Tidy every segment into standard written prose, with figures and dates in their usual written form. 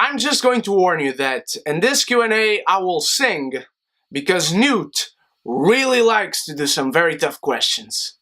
I'm just going to warn you that in this Q&A I will sing because Newt really likes to do some very tough questions.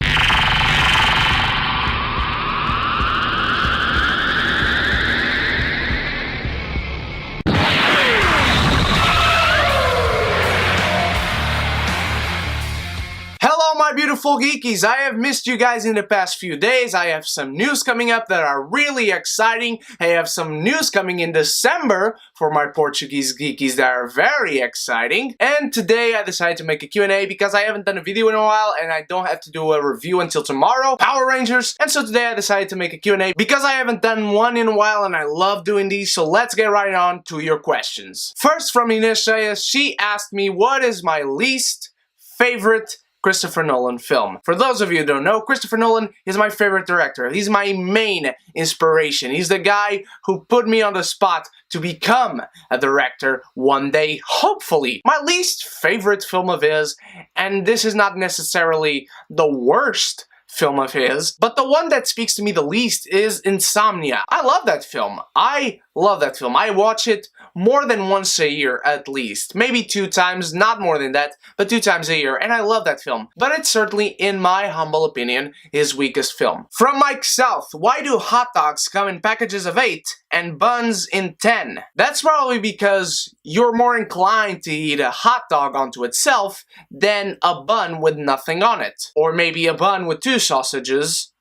Hello my beautiful geekies, I have missed you guys in the past few days. I have some news coming up that are really exciting. I have some news coming in December for my Portuguese geekies that are very exciting. And today I decided to make a Q&A because I haven't done a video in a while and I don't have to do a review until tomorrow. Power Rangers. And so today I decided to make a Q&A because I haven't done one in a while and I love doing these. So let's get right on to your questions. First from Ines, she asked me what is my least favorite Christopher Nolan film. For those of you who don't know, Christopher Nolan is my favorite director. He's my main inspiration. He's the guy who put me on the spot to become a director one day, hopefully. My least favorite film of his, and this is not necessarily the worst film of his, but the one that speaks to me the least is Insomnia. I love that film. I love that film. I watch it more than once a year at least. Maybe 2 times, not more than that, but 2 times a year, and I love that film. But it's certainly, in my humble opinion, his weakest film. From Mike South, why do hot dogs come in packages of 8 and buns in 10? That's probably because you're more inclined to eat a hot dog onto itself than a bun with nothing on it. Or maybe a bun with 2 sausages,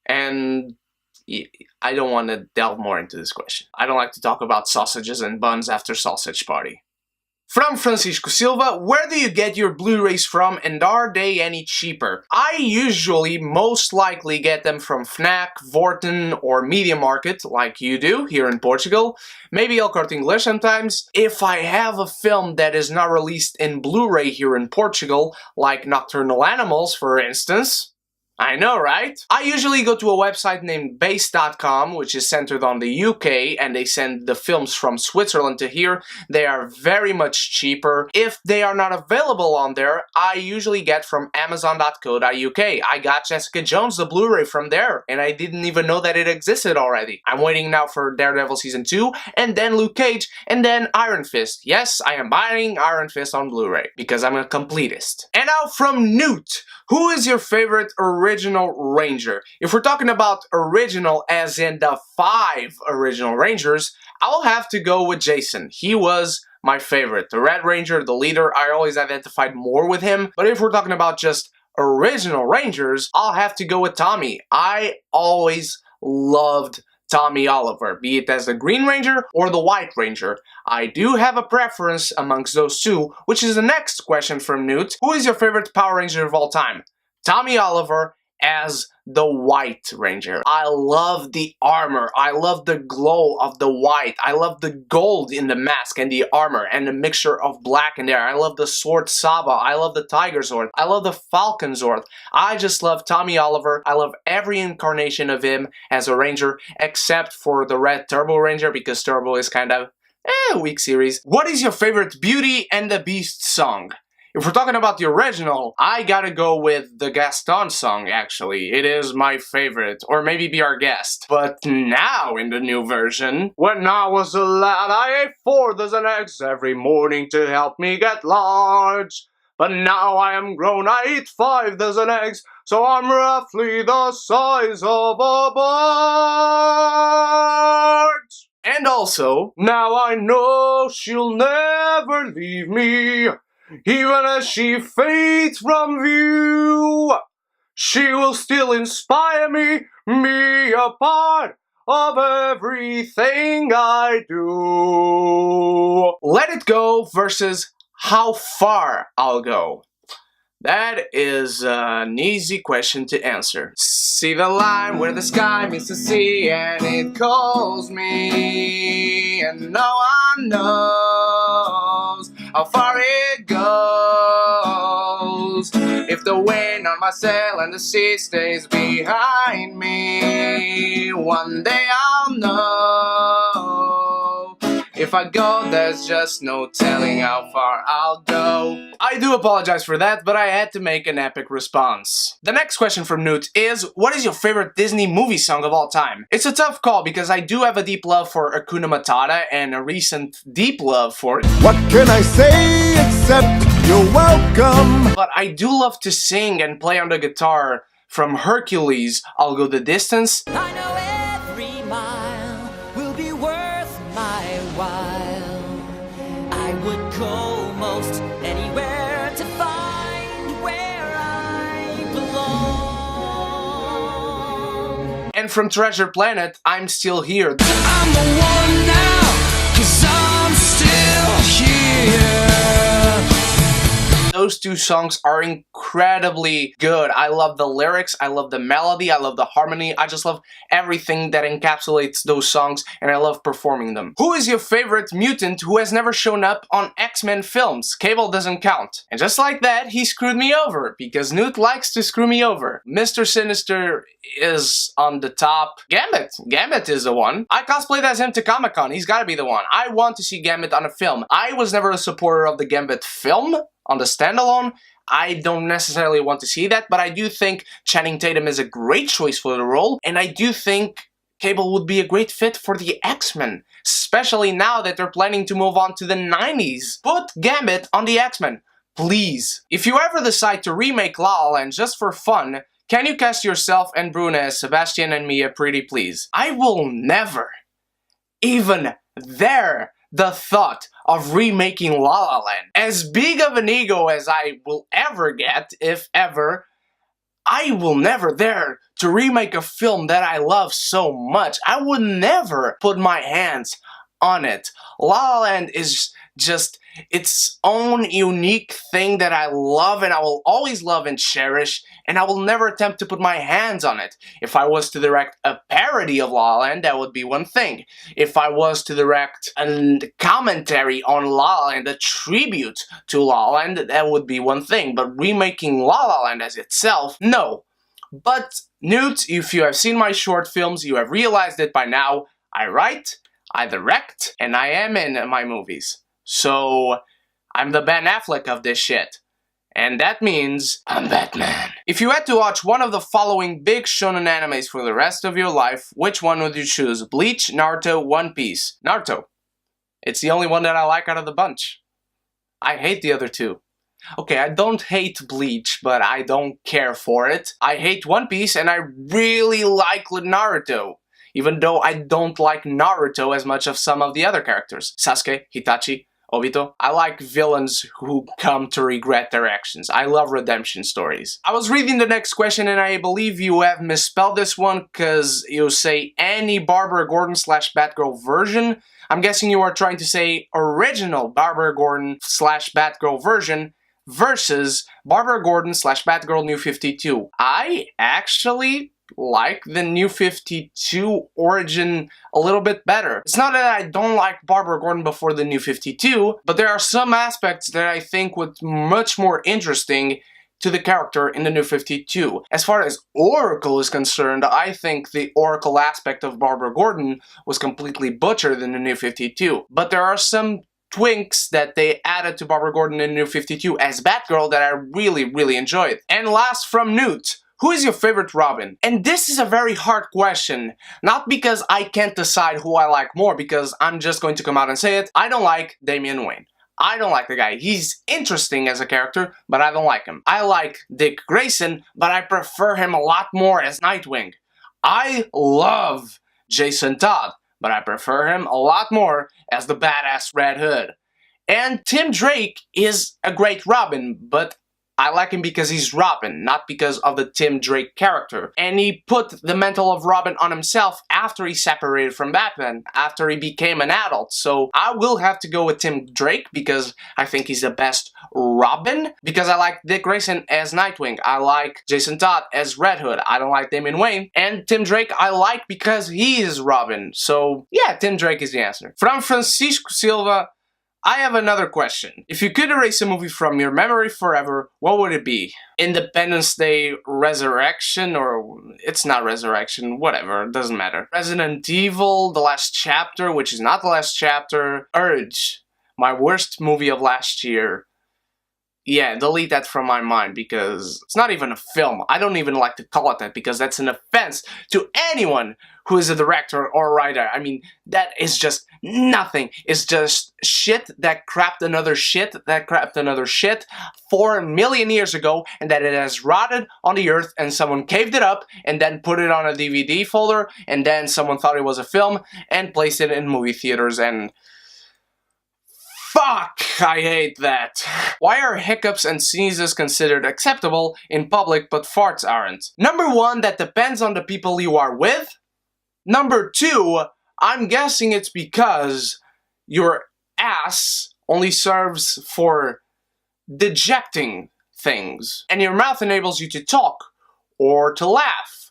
and I don't want to delve more into this question. I don't like to talk about sausages and buns after sausage party. From Francisco Silva, where do you get your Blu-rays from and are they any cheaper? I usually most likely get them from Fnac, Vorten or Media Market, like you do here in Portugal. Maybe El Corte Inglés sometimes. If I have a film that is not released in Blu-ray here in Portugal, like Nocturnal Animals for instance, I know, right? I usually go to a website named base.com, which is centered on the UK, and they send the films from Switzerland to here. They are very much cheaper. If they are not available on there, I usually get from amazon.co.uk. I got Jessica Jones, the Blu-ray from there, and I didn't even know that it existed already. I'm waiting now for Daredevil Season 2, and then Luke Cage, and then Iron Fist. Yes, I am buying Iron Fist on Blu-ray, because I'm a completist. And now from Newt. Who is your favorite original Ranger? If we're talking about original as in the 5 original Rangers, I'll have to go with Jason. He was my favorite. The Red Ranger, the leader, I always identified more with him. But if we're talking about just original Rangers, I'll have to go with Tommy. I always loved Tommy Oliver, be it as the Green Ranger or the White Ranger. I do have a preference amongst those two, which is the next question from Newt. Who is your favorite Power Ranger of all time? Tommy Oliver as the White Ranger. I love the armor. I love the glow of the white. I love the gold in the mask and the armor and the mixture of black in there. I love the sword Saba. I love the Tiger Sword. I love the Falcon Sword. I just love Tommy Oliver. I love every incarnation of him as a Ranger except for the Red Turbo Ranger because Turbo is kind of a weak series. What is your favorite Beauty and the Beast song? If we're talking about the original, I gotta go with the Gaston song, actually. It is my favorite, or maybe Be Our Guest. But now, in the new version, when I was a lad, I ate 4 dozen eggs every morning to help me get large. But now I am grown, I eat 5 dozen eggs, so I'm roughly the size of a bird. And also, now I know she'll never leave me. Even as she fades from view, she will still inspire me a part of everything I do. Let It Go versus How Far I'll Go. That is an easy question to answer. See the line where the sky meets the sea and it calls me, and no one knows how far it goes. If the wind on my sail and the sea stays behind me, one day I'll know. If I go, there's just no telling how far I'll go. I do apologize for that, but I had to make an epic response. The next question from Newt is, what is your favorite Disney movie song of all time? It's a tough call because I do have a deep love for Hakuna Matata and a recent deep love for What can I say except you're welcome? But I do love to sing and play on the guitar from Hercules, I'll Go the Distance. I know every mile will be worth my while. I would go most anywhere to find where I belong. And from Treasure Planet, I'm Still Here. I'm the one now, 'cause I'm still here. Those two songs are incredibly good. I love the lyrics, I love the melody, I love the harmony, I just love everything that encapsulates those songs, and I love performing them. Who is your favorite mutant who has never shown up on X-Men films? Cable doesn't count. And just like that, he screwed me over, because Newt likes to screw me over. Mr. Sinister is on the top. Gambit! Gambit is the one. I cosplayed as him to Comic-Con, he's gotta be the one. I want to see Gambit on a film. I was never a supporter of the Gambit film. On the standalone, I don't necessarily want to see that, but I do think Channing Tatum is a great choice for the role, and I do think Cable would be a great fit for the X-Men, especially now that they're planning to move on to the 90s. Put Gambit on the X-Men, please. If you ever decide to remake La La Land just for fun, can you cast yourself and Bruna as Sebastian and Mia pretty please? I will never even dare the thought of remaking La La Land. As big of an ego as I will ever get, if ever, I will never dare to remake a film that I love so much. I would never put my hands on it. La La Land is just its own unique thing that I love and I will always love and cherish, and I will never attempt to put my hands on it. If I was to direct a parody of La La Land, that would be one thing. If I was to direct a commentary on La La Land, a tribute to La La Land, that would be one thing. But remaking La La Land as itself, no. But Newt, if you have seen my short films, you have realized it by now. I write, I direct, and I am in my movies. So, I'm the Ben Affleck of this shit. And that means, I'm Batman. If you had to watch one of the following big shonen animes for the rest of your life, which one would you choose? Bleach, Naruto, One Piece? Naruto. It's the only one that I like out of the bunch. I hate the other two. Okay, I don't hate Bleach, but I don't care for it. I hate One Piece, and I really like Naruto. Even though I don't like Naruto as much as some of the other characters. Sasuke, Hitachi, Obito. I like villains who come to regret their actions. I love redemption stories. I was reading the next question and I believe you have misspelled this one because you say any Barbara Gordon / Batgirl version. I'm guessing you are trying to say original Barbara Gordon / Batgirl version versus Barbara Gordon / Batgirl New 52. I actually like the New 52 origin a little bit better. It's not that I don't like Barbara Gordon before the New 52, but there are some aspects that I think would much more interesting to the character in the New 52. As far as Oracle is concerned, I think the Oracle aspect of Barbara Gordon was completely butchered in the New 52, but there are some twinks that they added to Barbara Gordon in New 52 as Batgirl that I really enjoyed. And last from Newt, who is your favorite Robin? And this is a very hard question, not because I can't decide who I like more, because I'm just going to come out and say it. I don't like Damian Wayne. I don't like the guy. He's interesting as a character, but I don't like him. I like Dick Grayson, but I prefer him a lot more as Nightwing. I love Jason Todd, but I prefer him a lot more as the badass Red Hood. And Tim Drake is a great Robin, but I like him because he's Robin, not because of the Tim Drake character. And he put the mantle of Robin on himself after he separated from Batman, after he became an adult. So I will have to go with Tim Drake because I think he's the best Robin. Because I like Dick Grayson as Nightwing. I like Jason Todd as Red Hood. I don't like Damian Wayne. And Tim Drake I like because he is Robin. So yeah, Tim Drake is the answer. From Francisco Silva, I have another question. If you could erase a movie from your memory forever, what would it be? Independence Day Resurrection, or it's not Resurrection, whatever, it doesn't matter. Resident Evil, The Last Chapter, which is not The Last Chapter. Urge, my worst movie of last year. Yeah, delete that from my mind because it's not even a film. I don't even like to call it that because that's an offense to anyone who is a director or writer. I mean, that is just nothing. It's just shit that crapped another shit that crapped another shit 4 million years ago, and that it has rotted on the earth and someone caved it up and then put it on a DVD folder and then someone thought it was a film and placed it in movie theaters and... Fuck! I hate that. Why are hiccups and sneezes considered acceptable in public but farts aren't? Number 1, that depends on the people you are with. Number 2, I'm guessing it's because your ass only serves for dejecting things, and your mouth enables you to talk, or to laugh,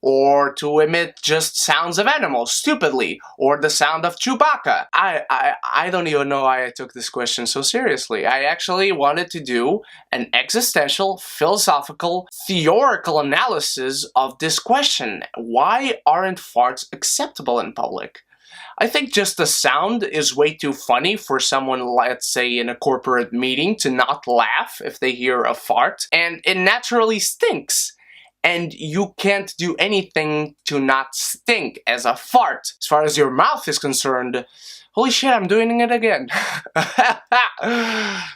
or to emit just sounds of animals, stupidly, or the sound of Chewbacca. I don't even know why I took this question so seriously. I actually wanted to do an existential, philosophical, theoretical analysis of this question. Why aren't farts acceptable in public? I think just the sound is way too funny for someone, let's say, in a corporate meeting to not laugh if they hear a fart, and it naturally stinks. And you can't do anything to not stink as a fart. As far as your mouth is concerned, holy shit, I'm doing it again.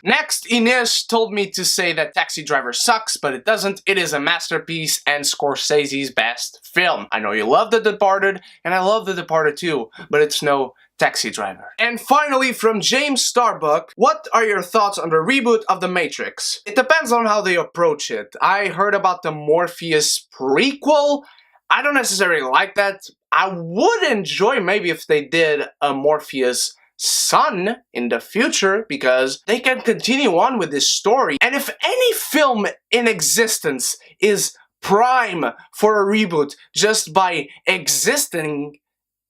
Next, Ines told me to say that Taxi Driver sucks, but it doesn't. It is a masterpiece and Scorsese's best film. I know you love The Departed, and I love The Departed too, but it's no Taxi Driver. And finally, from James Starbuck, what are your thoughts on the reboot of The Matrix? It depends on how they approach it. I heard about the Morpheus prequel. I don't necessarily like that. I would enjoy maybe if they did a Morpheus son in the future, because they can continue on with this story. And if any film in existence is prime for a reboot just by existing,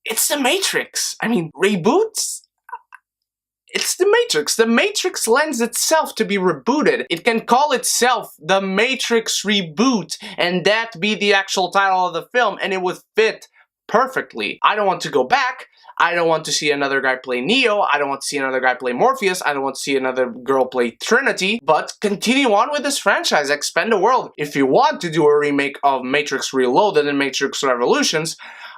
it's The Matrix. I mean, reboots? It's The Matrix. The Matrix lends itself to be rebooted. It can call itself The Matrix Reboot, and that be the actual title of the film, and it would fit perfectly. I don't want to go back. I don't want to see another guy play Neo. I don't want to see another guy play Morpheus. I don't want to see another girl play Trinity. But continue on with this franchise. Expand the world. If you want to do a remake of Matrix Reloaded and Matrix Revolutions,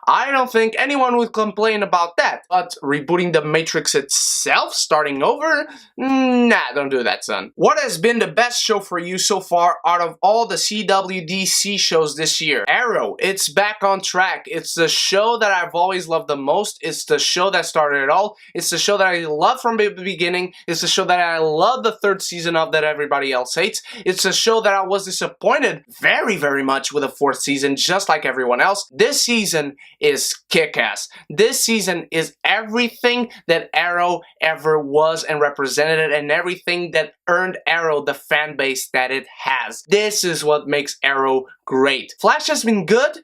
I don't think anyone would complain about that. But rebooting the Matrix itself, starting over? Nah, don't do that, son. What has been the best show for you so far out of all the CWDC shows this year? Arrow, it's back on track. It's the show that I've always loved the most. It's the show that started it all. It's the show that I love from the beginning. It's the show that I love the 3rd season of that everybody else hates. It's a show that I was disappointed very, very much with the 4th season, just like everyone else. This season is kick-ass. This season is everything that Arrow ever was and represented, and everything that earned Arrow the fan base that it has. This is what makes Arrow great. Flash has been good,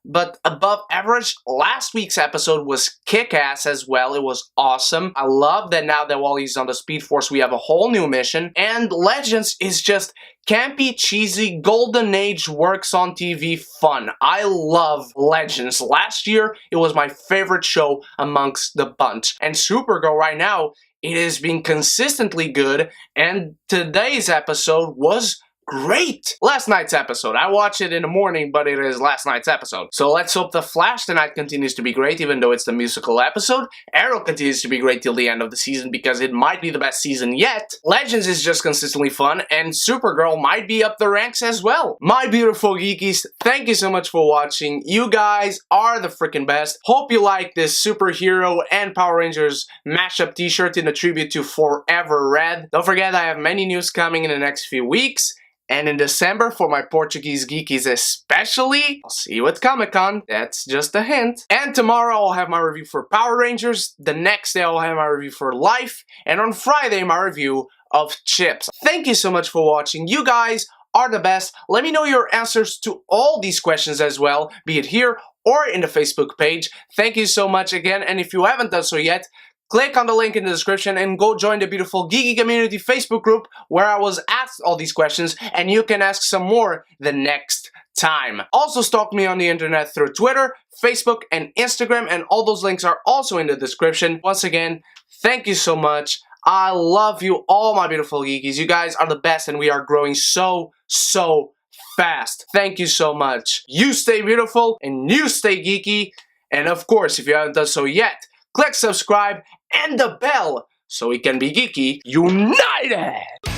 but above average. Last week's episode was kick-ass as well. It was awesome. I love that now that while he's on the Speed Force, we have a whole new mission. And Legends is just campy, cheesy, golden age works on TV fun. I love Legends. Last year, it was my favorite show amongst the bunch. And Supergirl right now, it is being consistently good. And today's episode was great. Last night's episode. I watched it in the morning, but it is last night's episode. So let's hope The Flash tonight continues to be great, even though it's the musical episode. Arrow continues to be great till the end of the season, because it might be the best season yet. Legends is just consistently fun, and Supergirl might be up the ranks as well. My beautiful geekies, thank you so much for watching. You guys are the freaking best. Hope you like this superhero and Power Rangers mashup t-shirt in a tribute to Forever Red. Don't forget, I have many news coming in the next few weeks. And in December, for my Portuguese geekies especially, I'll see you at Comic-Con. That's just a hint. And tomorrow I'll have my review for Power Rangers. The next day I'll have my review for Life. And on Friday, my review of Chips. Thank you so much for watching. You guys are the best. Let me know your answers to all these questions as well, be it here or in the Facebook page. Thank you so much again. And if you haven't done so yet, click on the link in the description and go join the beautiful Geekie Community Facebook group where I was asked all these questions and you can ask some more the next time. Also stalk me on the internet through Twitter, Facebook, and Instagram, and all those links are also in the description. Once again, thank you so much. I love you all, my beautiful geekies. You guys are the best and we are growing so fast. Thank you so much. You stay beautiful and you stay geeky. And of course, if you haven't done so yet, click subscribe and the bell so we can be geeky united.